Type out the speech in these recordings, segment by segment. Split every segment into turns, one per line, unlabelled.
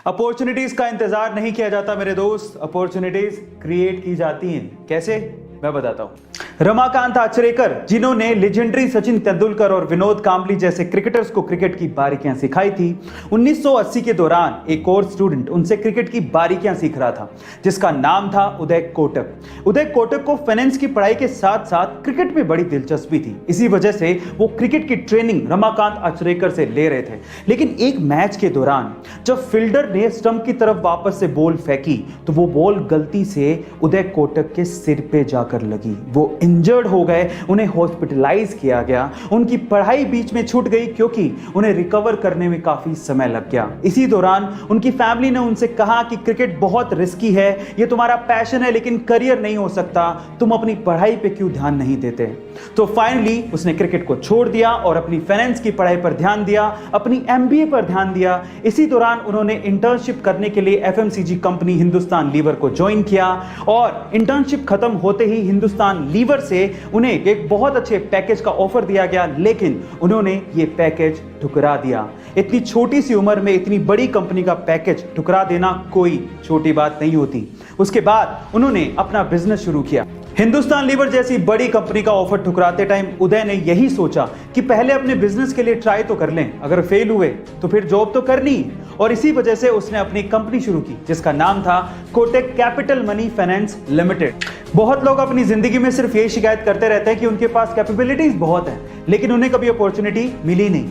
Opportunities का इंतजार नहीं किया जाता मेरे दोस्त, अपॉर्चुनिटीज क्रिएट की जाती हैं। कैसे, मैं बताता हूं। रमाकांत आचरेकर, जिन्होंने लेजेंडरी सचिन तेंदुलकर और विनोद कांबली जैसे क्रिकेटर्स को क्रिकेट की बारीकियां सिखाई थी, 1980 के दौरान एक और स्टूडेंट उनसे क्रिकेट की बारीकियां सीख रहा था, जिसका नाम था उदय कोटक। उदय कोटक को फाइनेंस की पढ़ाई के साथ साथ क्रिकेट में बड़ी दिलचस्पी थी। इसी वजह से वो क्रिकेट की ट्रेनिंग रमाकांत आचरेकर से ले रहे थे। लेकिन एक मैच के दौरान जब फील्डर ने स्टंप की तरफ वापस से बॉल फेंकी तो वो बॉल गलती से उदय कोटक के सिर पे जाकर लगी। वो इंजर्ड हो गए, उन्हें हॉस्पिटलाइज किया गया। उनकी पढ़ाई बीच में छूट गई क्योंकि उन्हें रिकवर करने में काफी समय लग गया। इसी दौरान उनकी फैमिली ने उनसे कहा कि क्रिकेट बहुत रिस्की है, ये तुम्हारा पैशन है लेकिन करियर नहीं हो सकता, तुम अपनी पढ़ाई पे क्यों ध्यान नहीं देते। तो फाइनली उसने क्रिकेट को छोड़ दिया और अपनी फाइनेंस की पढ़ाई पर ध्यान दिया, अपनी एमबीए पर ध्यान दिया। इसी दौरान उन्होंने इंटर्नशिप करने के लिए एफएमसीजी कंपनी हिंदुस्तान लीवर को ज्वाइन किया और इंटर्नशिप खत्म होते ही हिंदुस्तान लीवर से उन्हें एक बहुत अच्छे पैकेज का ऑफर दिया गया, लेकिन उन्होंने ये पैकेज ठुकरा दिया। इतनी छोटी सी उम्र में इतनी बड़ी कंपनी का पैकेज ठुकरा देना कोई छोटी बात नहीं होती। उसके बाद उन्होंने अपना बिजनेस शुरू किया। हिंदुस्तान लीवर जैसी बड़ी कंपनी का ऑफर ठुकराते टाइम उदय ने यही सोचा कि पहले अपने बिजनेस के लिए ट्राई तो कर लें, अगर फेल हुए तो फिर जॉब तो करनी ही। और इसी वजह से उसने अपनी कंपनी शुरू की जिसका नाम था Kotak capital money finance limited. बहुत लोग अपनी जिंदगी में सिर्फ ये शिकायत करते रहते हैं कि उनके पास कैपेबिलिटीज बहुत है, लेकिन उन्हें कभी अपॉर्चुनिटी मिली नहीं।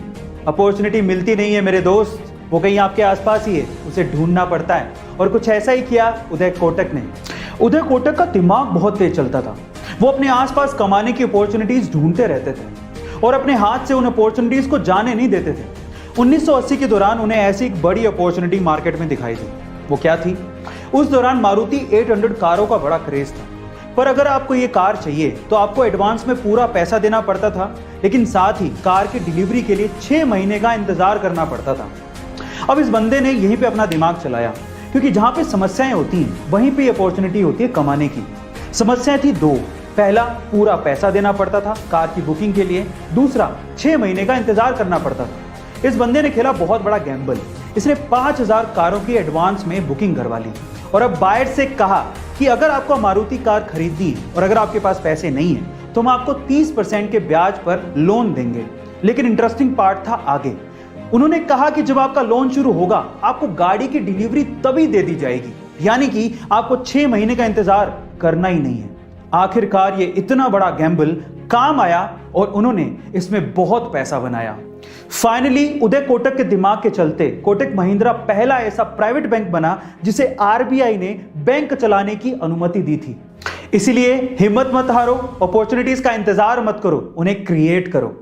अपॉर्चुनिटी मिलती नहीं है मेरे दोस्त, वो कहीं आपके आसपास ही है, उसे ढूंढना पड़ता है। और कुछ ऐसा ही किया उदय कोटक ने। उदय कोटक का दिमाग बहुत तेज चलता था। वो अपने आसपास कमाने की अपॉर्चुनिटीज ढूंढते रहते थे और अपने हाथ से उन अपॉर्चुनिटीज को जाने नहीं देते थे। 1980 के दौरान उन्हें ऐसी एक बड़ी अपॉर्चुनिटी मार्केट में दिखाई दी। वो क्या थी? उस दौरान मारुति 800 कारों का बड़ा क्रेज था, पर अगर आपको ये कार चाहिए तो आपको एडवांस में पूरा पैसा देना पड़ता था, लेकिन साथ ही कार की डिलीवरी के लिए 6 महीने का इंतजार करना पड़ता था। अब इस बंदे ने यहीं पे अपना दिमाग चलाया, क्योंकि जहां पे समस्याएं होती हैं वहीं पे अपॉर्चुनिटी होती है कमाने की। समस्याएं थी दो। पहला, पूरा पैसा देना पड़ता था कार की बुकिंग के लिए। दूसरा, 6 महीने का इंतजार करना पड़ता था। इस बंदे ने खेला बहुत बड़ा गैम्बल। इसने 5000 कारों की एडवांस में बुकिंग करवा ली और अब बायर से कहा कि अगर आपको मारुति कार खरीदनी है और अगर आपके पास पैसे नहीं है तो हम आपको 30% के ब्याज पर लोन देंगे। लेकिन इंटरेस्टिंग पार्ट था आगे। उन्होंने कहा कि जब आपका लोन शुरू होगा आपको गाड़ी की डिलीवरी तभी दे दी जाएगी, यानी कि आपको 6 महीने का इंतजार करना ही नहीं है। आखिरकार ये इतना बड़ा गैम्बल काम आया और उन्होंने इसमें बहुत पैसा बनाया। फाइनली उदय कोटक के दिमाग के चलते कोटक महिंद्रा पहला ऐसा प्राइवेट बैंक बना जिसे आरबीआई ने बैंक चलाने की अनुमति दी थी। इसीलिए हिम्मत मत हारो, अपॉर्चुनिटीज का इंतजार मत करो, उन्हें क्रिएट करो।